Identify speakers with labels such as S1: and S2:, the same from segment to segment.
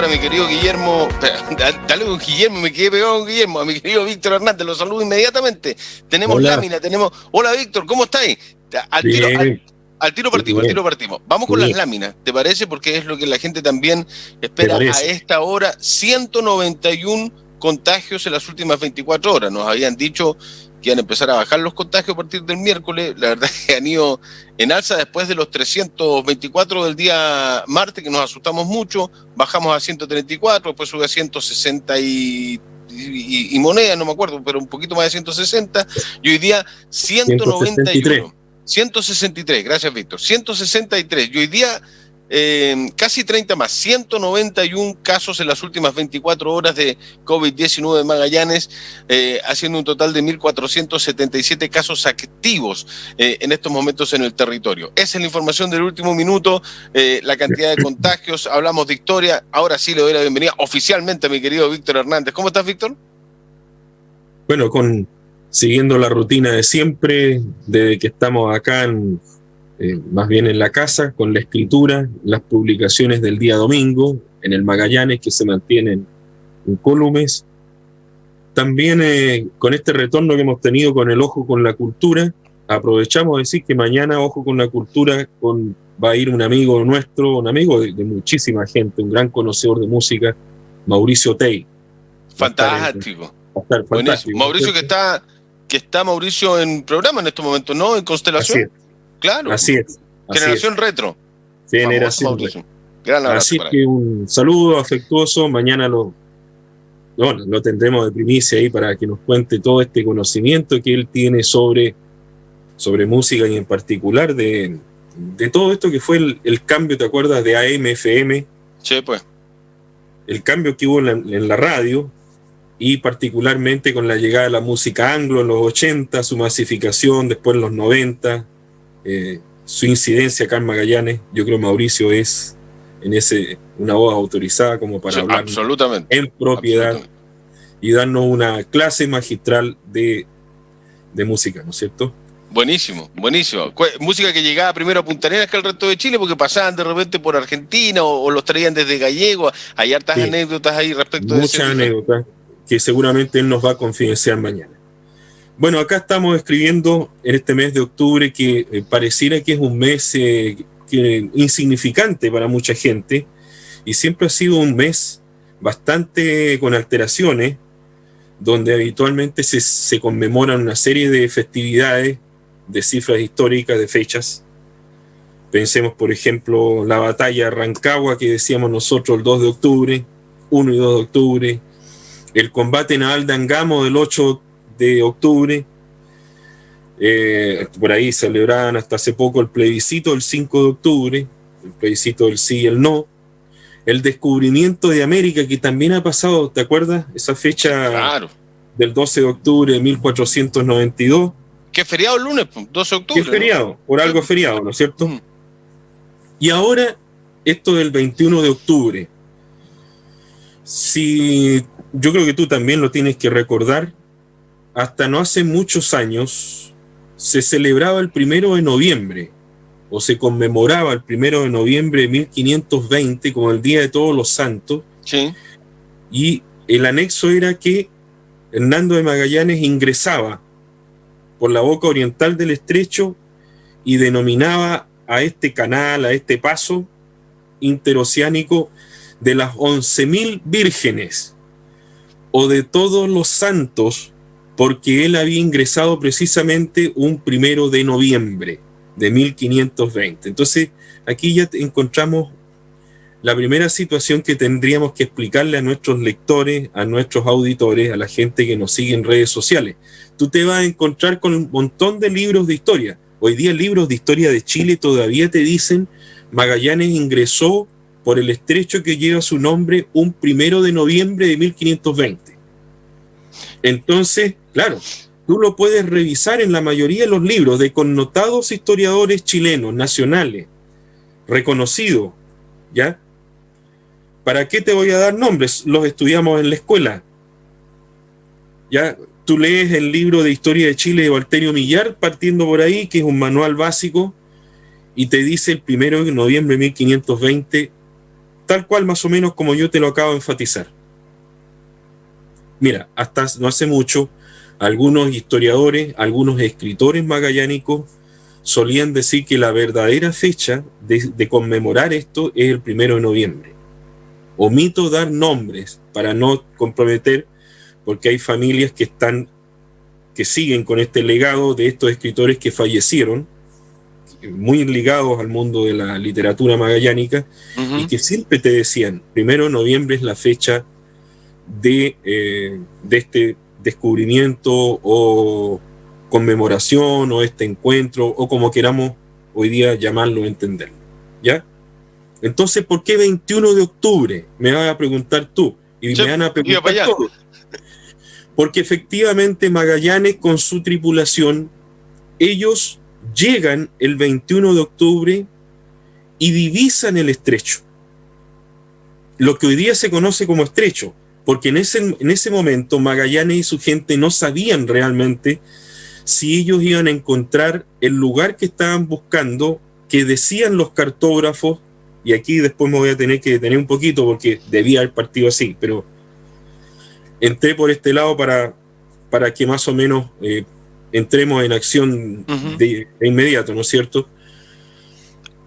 S1: a mi querido Guillermo, dale con Guillermo, me quedé pegado con Guillermo, a mi querido Víctor Hernández, lo saludo inmediatamente. Tenemos
S2: Hola.
S1: lámina, Hola Víctor, ¿cómo estáis? Al tiro,
S2: Bien,
S1: al tiro partimos,
S2: bien,
S1: Vamos con las
S2: bien.
S1: láminas, ¿te parece? Porque es lo que la gente también
S2: ¿Te
S1: espera a
S2: parece?
S1: esta hora. 191 contagios en las últimas 24 horas. Nos habían dicho que iban a empezar a bajar los contagios a partir del miércoles. La verdad es que han ido en alza después de los 324 del día martes, que nos asustamos mucho. Bajamos a 134, después sube a 160 y moneda, no me acuerdo, pero un poquito más de 160. Y hoy día 191. 163, gracias Víctor. 163. Y hoy día casi 30 más, 191 casos en las últimas 24 horas de COVID-19 en Magallanes, haciendo un total de 1.477 casos activos en estos momentos en el territorio. Esa es la información del último minuto, la cantidad de contagios, hablamos de historia. Ahora sí le doy la bienvenida oficialmente a mi querido Víctor Hernández. ¿Cómo estás, Víctor?
S2: Bueno, siguiendo la rutina de siempre, desde que estamos acá más bien en la casa, con la escritura, las publicaciones del día domingo, en el Magallanes, que se mantienen incólumes. También con este retorno que hemos tenido con el Ojo con la Cultura, aprovechamos de decir que mañana Ojo con la Cultura va a ir un amigo nuestro, un amigo de muchísima gente, un gran conocedor de música, Mauricio Tey.
S1: Fantástico.
S2: Va a estar fantástico.
S1: Mauricio, que está Mauricio en programa en estos momentos, ¿no? En Constelación.
S2: Así es.
S1: Claro.
S2: Así es.
S1: Generación Retro.
S2: Generación Retro.
S1: Gran abrazo.
S2: Así que un saludo afectuoso. Mañana lo tendremos de primicia ahí para que nos cuente todo este conocimiento que él tiene sobre música y en particular de todo esto que fue el cambio, ¿te acuerdas? De AM/FM.
S1: Sí, pues.
S2: El cambio que hubo en la radio y particularmente con la llegada de la música anglo en los 80, su masificación después en los 90, su incidencia acá en Magallanes. Yo creo que Mauricio es una voz autorizada como para hablar en propiedad y darnos una clase magistral de música, ¿no es cierto?
S1: Buenísimo. Música que llegaba primero a Punta Arenas que al resto de Chile, porque pasaban de repente por Argentina o los traían desde Gallego. Hay hartas anécdotas ahí respecto de eso.
S2: Muchas anécdotas que seguramente él nos va a confidenciar mañana. Bueno, acá estamos escribiendo en este mes de octubre que pareciera que es un mes insignificante para mucha gente y siempre ha sido un mes bastante con alteraciones, donde habitualmente se conmemoran una serie de festividades, de cifras históricas, de fechas. Pensemos, por ejemplo, la batalla de Rancagua, que decíamos nosotros el 2 de octubre, 1 y 2 de octubre, el combate naval de Angamo del 8 de octubre, por ahí celebraban hasta hace poco el plebiscito del 5 de octubre, el plebiscito del sí y el no, el descubrimiento de América, que también ha pasado, ¿te acuerdas? Esa fecha, claro, del 12 de octubre de 1492.
S1: ¿Qué feriado el lunes? 12 de octubre.
S2: ¿Qué feriado? ¿No? Por algo feriado, ¿no es cierto? Y ahora, esto del 21 de octubre. Si yo creo que tú también lo tienes que recordar, hasta no hace muchos años se celebraba el 1 de noviembre, o se conmemoraba el 1 de noviembre de 1520 como el Día de Todos los Santos.
S1: Sí.
S2: Y el anexo era que Hernando de Magallanes ingresaba por la boca oriental del estrecho y denominaba a este canal, a este paso interoceánico, de las 11.000 vírgenes o de todos los santos, porque él había ingresado precisamente un 1 de noviembre de 1520. Entonces aquí ya encontramos la primera situación que tendríamos que explicarle a nuestros lectores, a nuestros auditores, a la gente que nos sigue en redes sociales. Tú te vas a encontrar con un montón de libros de historia. Hoy día libros de historia de Chile todavía te dicen Magallanes ingresó por el estrecho que lleva su nombre un 1 de noviembre de 1520. Entonces, claro, tú lo puedes revisar en la mayoría de los libros de connotados historiadores chilenos, nacionales, reconocidos, ¿ya? ¿Para qué te voy a dar nombres? Los estudiamos en la escuela. ¿Ya? Tú lees el libro de Historia de Chile de Walterio Millar, partiendo por ahí, que es un manual básico, y te dice el 1 de noviembre de 1520 tal cual más o menos como yo te lo acabo de enfatizar. Mira, hasta no hace mucho, algunos historiadores, algunos escritores magallánicos solían decir que la verdadera fecha de conmemorar esto es el 1 de noviembre. Omito dar nombres para no comprometer, porque hay familias que siguen con este legado de estos escritores que fallecieron, muy ligados al mundo de la literatura magallánica, y que siempre te decían, 1 de noviembre es la fecha de este descubrimiento o conmemoración o este encuentro o como queramos hoy día llamarlo, entenderlo, ¿ya? Entonces, ¿por qué 21 de octubre? Me vas a preguntar tú y me van a preguntar todos. Porque efectivamente Magallanes con su tripulación, ellos llegan el 21 de octubre y divisan el estrecho, lo que hoy día se conoce como estrecho, porque en ese momento Magallanes y su gente no sabían realmente si ellos iban a encontrar el lugar que estaban buscando, que decían los cartógrafos, y aquí después me voy a tener que detener un poquito porque debía haber partido así, pero entré por este lado para que más o menos entremos en acción de inmediato, ¿no es cierto?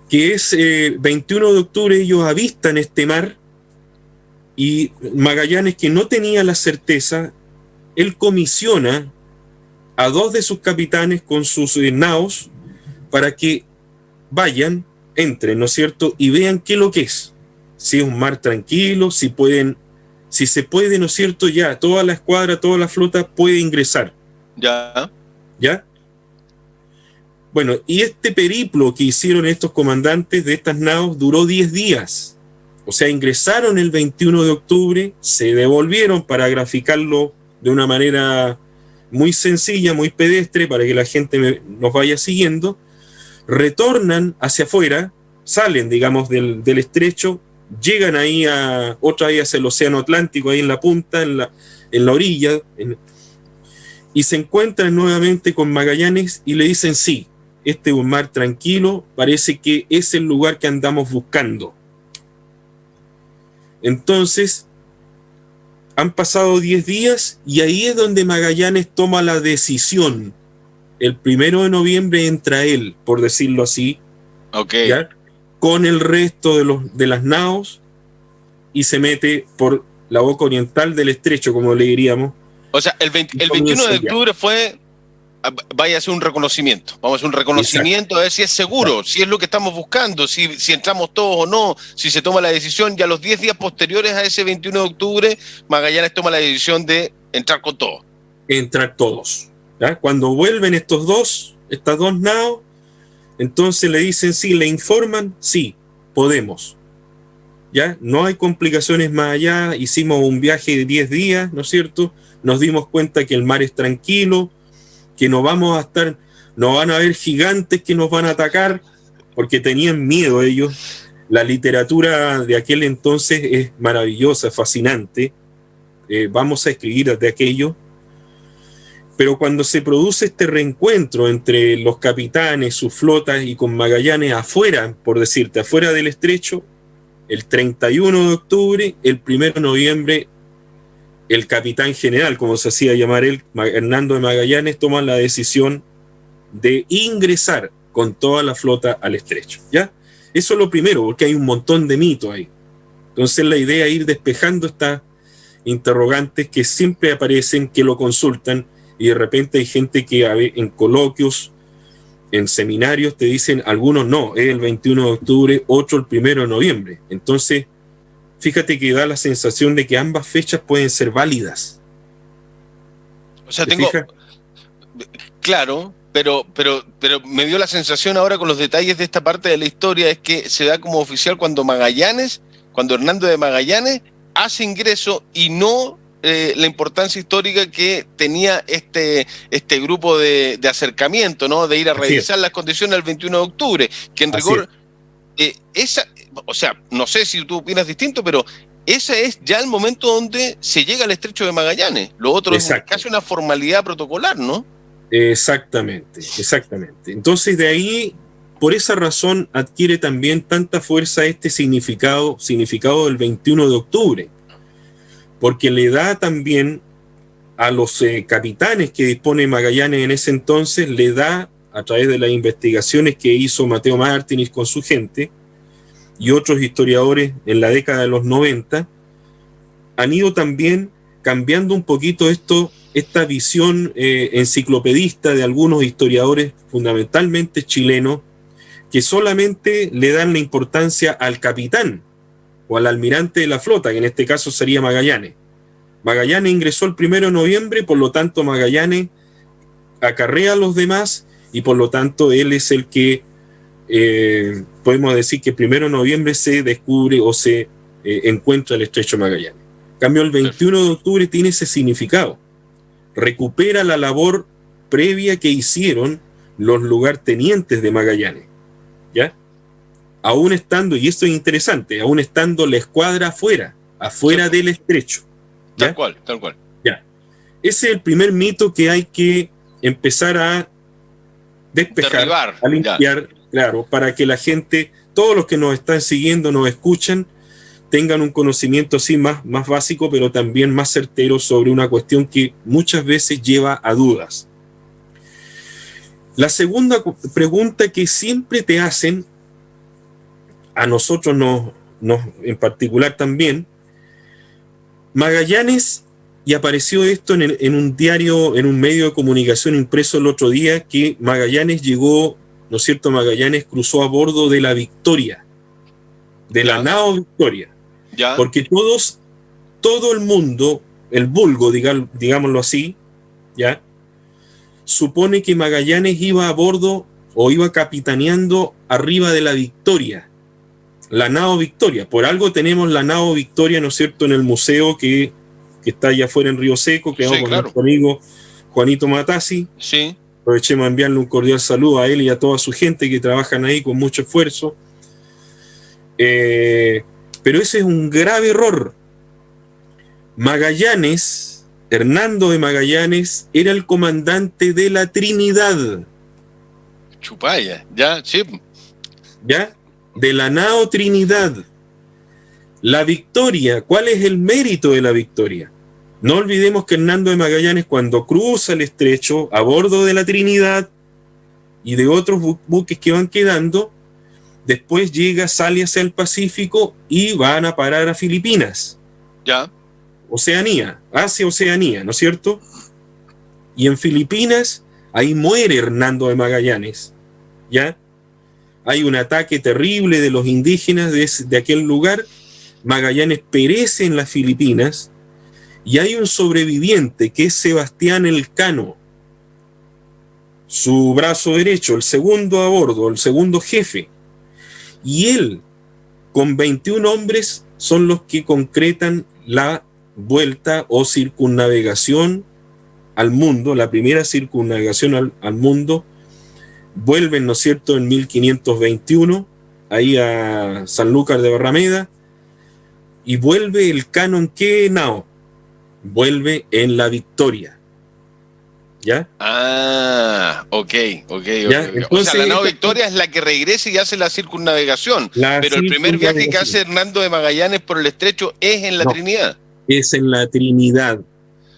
S2: Que es 21 de octubre ellos avistan este mar y Magallanes, que no tenía la certeza, él comisiona a 2 de sus capitanes con sus naos para que vayan, entren, ¿no es cierto? Y vean qué es lo que es. Si es un mar tranquilo, si se puede, ¿no es cierto? Ya, toda la escuadra, toda la flota puede ingresar.
S1: Ya.
S2: ¿Ya? Bueno, y este periplo que hicieron estos comandantes de estas naos duró 10 días. O sea, ingresaron el 21 de octubre, se devolvieron para graficarlo de una manera muy sencilla, muy pedestre, para que la gente nos vaya siguiendo. Retornan hacia afuera, salen, digamos, del estrecho, llegan ahí otra vez hacia el océano Atlántico, ahí en la punta, en la orilla, y se encuentran nuevamente con Magallanes y le dicen, sí, este es un mar tranquilo, parece que es el lugar que andamos buscando. Entonces, han pasado 10 días y ahí es donde Magallanes toma la decisión. El 1 de noviembre entra él, por decirlo así, ¿ya? Con el resto de las naos y se mete por la boca oriental del estrecho, como le diríamos.
S1: O sea, el 21 de octubre fue, vaya a hacer un reconocimiento. Vamos a hacer un reconocimiento. Exacto. A ver si es seguro, exacto, si es lo que estamos buscando, si entramos todos o no, si se toma la decisión. Ya los 10 días posteriores a ese 21 de octubre, Magallanes toma la decisión de entrar con todo.
S2: Entrar todos. ¿Ya? Cuando vuelven estas dos naos, entonces le dicen sí, le informan, sí, podemos. ¿Ya? No hay complicaciones más allá, hicimos un viaje de 10 días, ¿no es cierto? Nos dimos cuenta que el mar es tranquilo, que no van a haber gigantes que nos van a atacar, porque tenían miedo ellos. La literatura de aquel entonces es maravillosa, fascinante. Vamos a escribir de aquello. Pero cuando se produce este reencuentro entre los capitanes, sus flotas y con Magallanes afuera, por decirte, afuera del estrecho, el 31 de octubre, el 1 de noviembre, el capitán general, como se hacía llamar él, Hernando de Magallanes, toma la decisión de ingresar con toda la flota al estrecho, ¿ya? Eso es lo primero, porque hay un montón de mitos ahí. Entonces la idea es ir despejando estas interrogantes que siempre aparecen, que lo consultan, y de repente hay gente que en coloquios, en seminarios, te dicen, algunos no, es el 21 de octubre, otro el 1 de noviembre. Entonces, fíjate que da la sensación de que ambas fechas pueden ser válidas.
S1: O sea, claro, pero me dio la sensación ahora con los detalles de esta parte de la historia, es que se da como oficial cuando Hernando de Magallanes hace ingreso y no la importancia histórica que tenía este grupo de acercamiento, ¿no? De ir a revisar las condiciones el 21 de octubre, que en rigor, o sea, no sé si tú opinas distinto, pero ese es ya el momento donde se llega al estrecho de Magallanes. Lo otro es casi una formalidad protocolar, ¿no?
S2: Exactamente. Entonces de ahí por esa razón adquiere también tanta fuerza este significado del 21 de octubre, porque le da también a los capitanes que dispone Magallanes en ese entonces, le da, a través de las investigaciones que hizo Mateo Martínez con su gente y otros historiadores en la década de los 90, han ido también cambiando un poquito esta visión enciclopedista de algunos historiadores, fundamentalmente chilenos, que solamente le dan la importancia al capitán o al almirante de la flota, que en este caso sería Magallanes. Magallanes ingresó el 1 de noviembre, por lo tanto Magallanes acarrea a los demás y por lo tanto él es el que podemos decir que el 1 de noviembre se descubre o se encuentra el estrecho de Magallanes. En cambio, el 21 de octubre tiene ese significado. Recupera la labor previa que hicieron los lugartenientes de Magallanes, ¿ya? Aún estando, y esto es interesante, aún estando la escuadra afuera del estrecho. ¿Ya?
S1: Tal cual.
S2: Ya. Ese es el primer mito que hay que empezar a despejar,
S1: derribar,
S2: a limpiar, claro, para que la gente, todos los que nos están siguiendo, nos escuchan, tengan un conocimiento así más básico, pero también más certero sobre una cuestión que muchas veces lleva a dudas. La segunda pregunta que siempre te hacen, a nosotros en particular también, Magallanes, y apareció esto en un diario, en un medio de comunicación impreso el otro día, que Magallanes llegó, ¿no es cierto? Magallanes cruzó a bordo de la Victoria, de la nao Victoria.
S1: ¿Ya?
S2: Porque todo el mundo, el vulgo, digámoslo así, ¿ya? Supone que Magallanes iba a bordo o iba capitaneando arriba de la Victoria, la nao Victoria. Por algo tenemos la nao Victoria, ¿no es cierto?, en el museo que está allá afuera en Río Seco, que vamos con nuestro amigo Juanito Matassi.
S1: Sí.
S2: Aprovechemos a enviarle un cordial saludo a él y a toda su gente que trabajan ahí con mucho esfuerzo. Pero ese es un grave error. Magallanes, Hernando de Magallanes, era el comandante de la Trinidad.
S1: Chupaya, ya, sí.
S2: ¿Ya? De la nao Trinidad. La Victoria, ¿cuál es el mérito de la Victoria? No olvidemos que Hernando de Magallanes, cuando cruza el estrecho a bordo de la Trinidad y de otros buques que van quedando, después sale hacia el Pacífico y van a parar a Filipinas.
S1: Ya.
S2: Hacia Oceanía, ¿no es cierto? Y en Filipinas, ahí muere Hernando de Magallanes, ¿ya? Hay un ataque terrible de los indígenas de aquel lugar. Magallanes perece en las Filipinas y hay un sobreviviente que es Sebastián Elcano, su brazo derecho, el segundo a bordo, el segundo jefe. Y él, con 21 hombres, son los que concretan la vuelta o circunnavegación al mundo, la primera circunnavegación al mundo. Vuelven, ¿no es cierto?, en 1521, ahí a Sanlúcar de Barrameda, y vuelve Elcano en qué nao? Vuelve en la Victoria. ¿Ya?
S1: Ok.
S2: Entonces,
S1: o sea, la nao Victoria es la que regresa y hace la circunnavegación, pero el primer viaje que hace Hernando de Magallanes por el estrecho es en la Trinidad.
S2: Es en la Trinidad.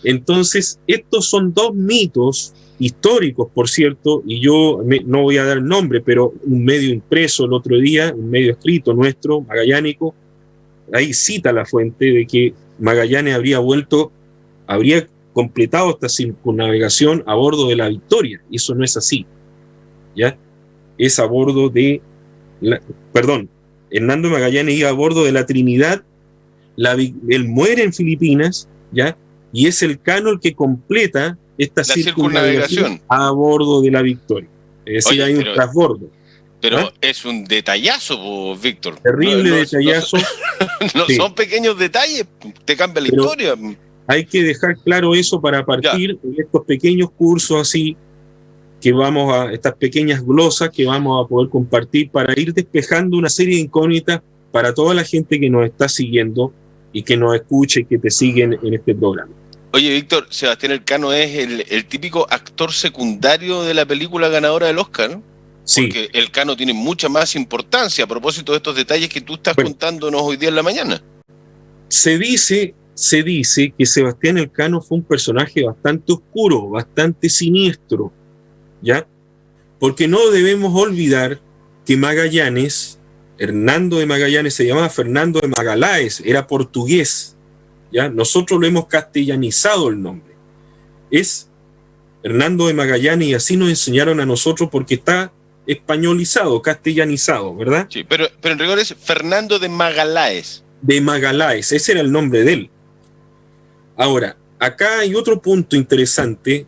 S2: Entonces, estos son dos mitos históricos, por cierto, y yo no voy a dar el nombre, pero un medio impreso el otro día, un medio escrito nuestro, magallánico, ahí cita la fuente de que Magallanes habría completado esta circunnavegación a bordo de la Victoria. Eso no es así, ¿ya? Es a bordo de Hernando Magallanes iba a bordo de la Trinidad, él muere en Filipinas, ¿ya? Y es Elcano el que completa esta circunnavegación a bordo de la Victoria. Es decir, hay un trasbordo.
S1: Pero es un detallazo, Víctor.
S2: Terrible detallazo.
S1: No sí. Son pequeños detalles, te cambia la historia.
S2: Hay que dejar claro eso para partir de estos pequeños cursos así, estas pequeñas glosas que vamos a poder compartir para ir despejando una serie de incógnitas para toda la gente que nos está siguiendo y que nos escuche y que te siguen en este programa.
S1: Oye, Víctor, Sebastián Elcano es el típico actor secundario de la película ganadora del Oscar, ¿no?
S2: Sí.
S1: Porque el Cano tiene mucha más importancia a propósito de estos detalles que tú estás contándonos hoy día en la mañana.
S2: Se dice que Sebastián Elcano fue un personaje bastante oscuro, bastante siniestro, ¿ya? Porque no debemos olvidar que Magallanes, Hernando de Magallanes, se llamaba Fernando de Magaláes, era portugués, ¿ya? Nosotros lo hemos castellanizado el nombre. Es Hernando de Magallanes y así nos enseñaron a nosotros porque está españolizado, castellanizado, ¿verdad?
S1: Sí, pero en rigor es Fernando de Magaláes.
S2: De Magaláes, ese era el nombre de él. Ahora, acá hay otro punto interesante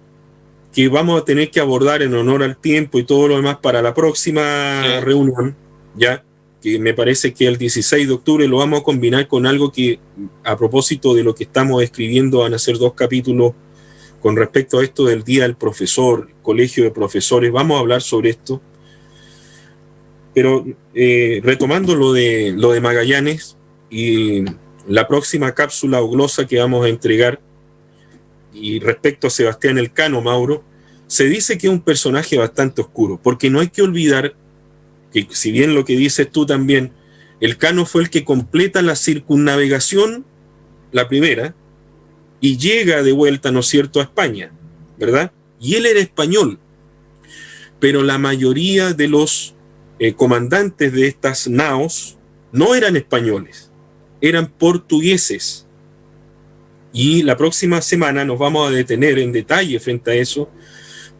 S2: que vamos a tener que abordar en honor al tiempo y todo lo demás para la próxima reunión, ya que me parece que el 16 de octubre lo vamos a combinar con algo que, a propósito de lo que estamos escribiendo, van a ser 2 capítulos con respecto a esto del Día del Profesor, Colegio de Profesores, vamos a hablar sobre esto. Pero retomando lo de Magallanes y la próxima cápsula o glosa que vamos a entregar, y respecto a Sebastián Elcano, Mauro, se dice que es un personaje bastante oscuro, porque no hay que olvidar que, si bien lo que dices tú también, Elcano fue el que completa la circunnavegación, la primera, y llega de vuelta, ¿no es cierto?, a España, ¿verdad? Y él era español, pero la mayoría de los comandantes de estas naos no eran españoles, eran portugueses. Y la próxima semana nos vamos a detener en detalle frente a eso,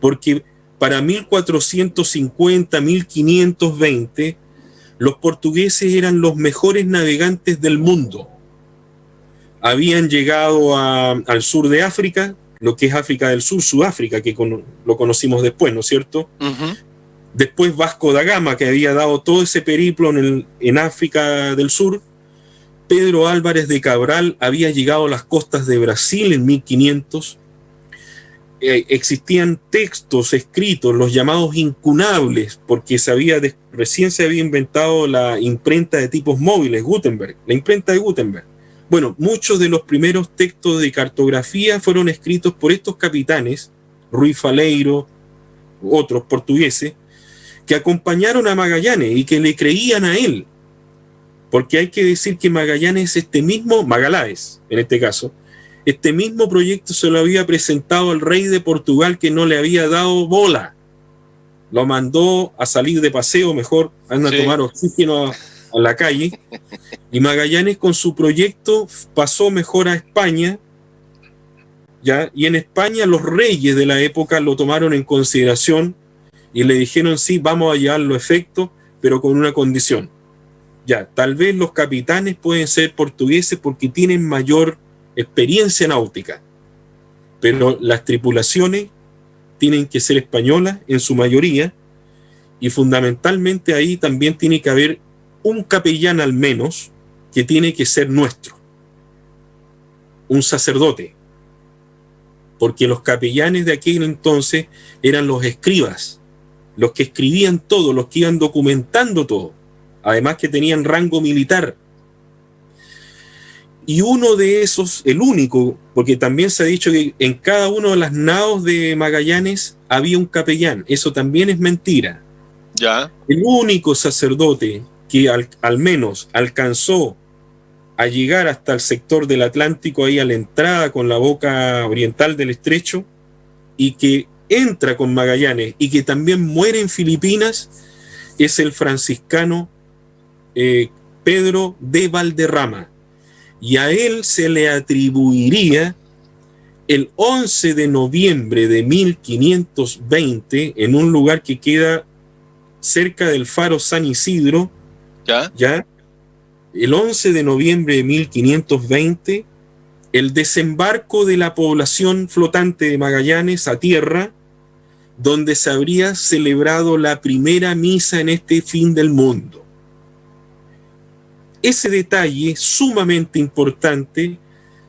S2: porque para 1450, 1520, los portugueses eran los mejores navegantes del mundo. Habían llegado al sur de África, lo que es África del Sur, Sudáfrica, que lo conocimos después, ¿no es cierto?
S1: Uh-huh.
S2: Después Vasco da Gama, que había dado todo ese periplo en África del Sur. Pedro Álvarez de Cabral había llegado a las costas de Brasil en 1500. Existían textos escritos, los llamados incunables, porque recién se había inventado la imprenta de tipos móviles, Gutenberg, la imprenta de Gutenberg. Bueno, muchos de los primeros textos de cartografía fueron escritos por estos capitanes, Ruy Faleiro, otros portugueses, que acompañaron a Magallanes y que le creían a él. Porque hay que decir que Magallanes, Magaláes, en este caso, este mismo proyecto se lo había presentado al rey de Portugal, que no le había dado bola. Lo mandó a salir de paseo, mejor anda a tomar oxígeno a la calle. Y Magallanes con su proyecto pasó mejor a España, ¿ya? Y en España los reyes de la época lo tomaron en consideración y le dijeron, sí, vamos a llevarlo a efecto, pero con una condición. Ya, tal vez los capitanes pueden ser portugueses porque tienen mayor experiencia náutica, pero las tripulaciones tienen que ser españolas en su mayoría, y fundamentalmente ahí también tiene que haber un capellán al menos que tiene que ser nuestro, un sacerdote, porque los capellanes de aquel entonces eran los escribas, los que escribían todo, los que iban documentando todo, además que tenían rango militar. Y uno de esos, el único, porque también se ha dicho que en cada una de las naos de Magallanes había un capellán, eso también es mentira.
S1: Ya.
S2: El único sacerdote que al menos alcanzó a llegar hasta el sector del Atlántico, ahí a la entrada con la boca oriental del estrecho, y que entra con Magallanes y que también muere en Filipinas, es el franciscano Pedro de Valderrama, y a él se le atribuiría el 11 de noviembre de 1520 en un lugar que queda cerca del faro San Isidro, ¿ya? El 11 de noviembre de 1520, el desembarco de la población flotante de Magallanes a tierra, donde se habría celebrado la primera misa en este fin del mundo. Ese detalle sumamente importante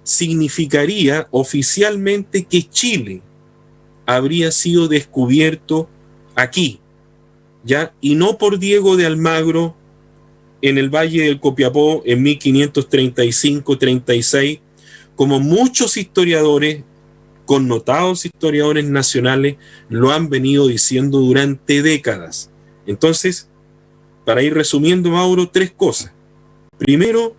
S2: significaría oficialmente que Chile habría sido descubierto aquí, ¿ya? Y no por Diego de Almagro en el Valle del Copiapó en 1535-36, como muchos historiadores, connotados historiadores nacionales, lo han venido diciendo durante décadas. Entonces, para ir resumiendo, Mauro, 3 cosas. Primero,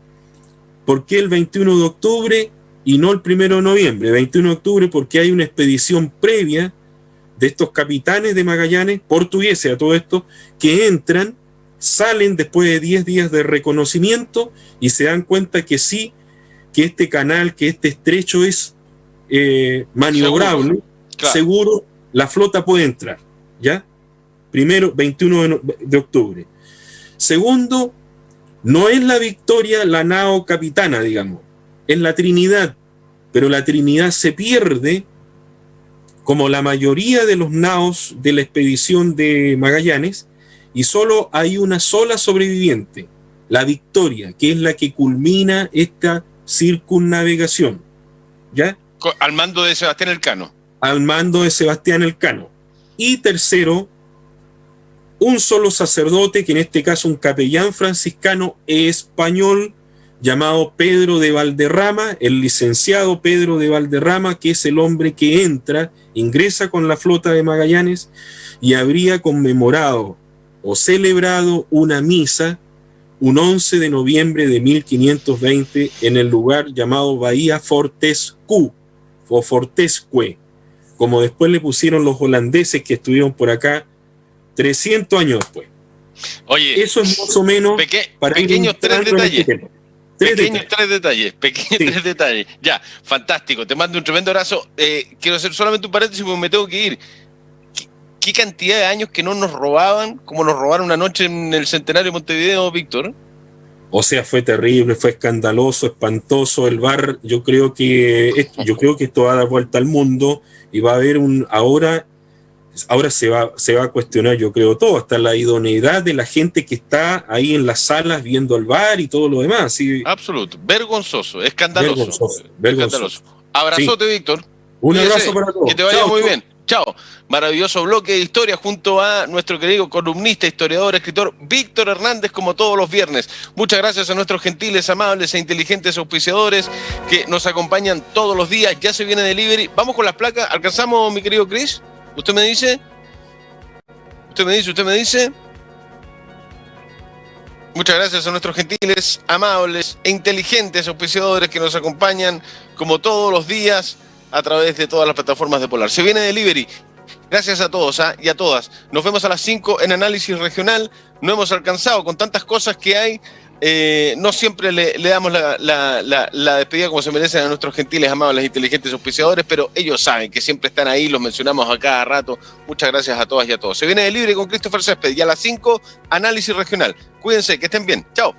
S2: ¿por qué el 21 de octubre y no el 1 de noviembre? 21 de octubre porque hay una expedición previa de estos capitanes de Magallanes, portugueses a todo esto, que entran, salen después de 10 días de reconocimiento y se dan cuenta que sí, que este canal, que este estrecho es maniobrable, seguro, claro. Seguro, la flota puede entrar, ¿ya? Primero, 21 de octubre. Segundo, no es la Victoria la nao capitana, digamos, es la Trinidad, pero la Trinidad se pierde como la mayoría de los naos de la expedición de Magallanes, y solo hay una sola sobreviviente, la Victoria, que es la que culmina esta circunnavegación, ¿ya?
S1: Al mando de Sebastián Elcano.
S2: Al mando de Sebastián Elcano. Y tercero, un solo sacerdote, que en este caso un capellán franciscano español, llamado Pedro de Valderrama, el licenciado Pedro de Valderrama, que es el hombre que ingresa con la flota de Magallanes y habría conmemorado o celebrado una misa un 11 de noviembre de 1520 en el lugar llamado Bahía Fortescue o Fortescue, como después le pusieron los holandeses que estuvieron por acá 300 años después.
S1: Oye,
S2: eso es más o menos
S1: para pequeños tres detalles. Tres detalles. Ya, fantástico. Te mando un tremendo abrazo. Quiero hacer solamente un paréntesis porque me tengo que ir. ¿Qué cantidad de años que no nos robaban, como nos robaron una noche en el Centenario de Montevideo, Víctor?
S2: O sea, fue terrible, fue escandaloso, espantoso. El VAR, yo creo que esto va a dar vuelta al mundo y va a haber ahora se va a cuestionar, yo creo, todo, hasta la idoneidad de la gente que está ahí en las salas viendo el VAR y todo lo demás. ¿Sí?
S1: Absoluto, vergonzoso, escandaloso.
S2: Vergonzoso.
S1: Abrazote, sí. Víctor.
S2: Un abrazo para todos.
S1: Que te vaya muy bien. Chao. Maravilloso bloque de historia junto a nuestro querido columnista, historiador, escritor Víctor Hernández, como todos los viernes. Muchas gracias a nuestros gentiles, amables e inteligentes auspiciadores que nos acompañan todos los días. Ya se viene delivery. Vamos con las placas. ¿Alcanzamos, mi querido Chris? ¿Usted me dice? ¿Usted me dice? Muchas gracias a nuestros gentiles, amables e inteligentes auspiciadores que nos acompañan como todos los días a través de todas las plataformas de Polar. Se viene delivery. Gracias a todos y a todas. Nos vemos a las 5 en Análisis Regional. No hemos alcanzado con tantas cosas que hay. No siempre le damos la despedida como se merecen a nuestros gentiles, amables e inteligentes auspiciadores, pero ellos saben que siempre están ahí, los mencionamos a cada rato. Muchas gracias a todas y a todos. Se viene delivery con Christopher Césped y a las 5 Análisis Regional. Cuídense, que estén bien. Chao.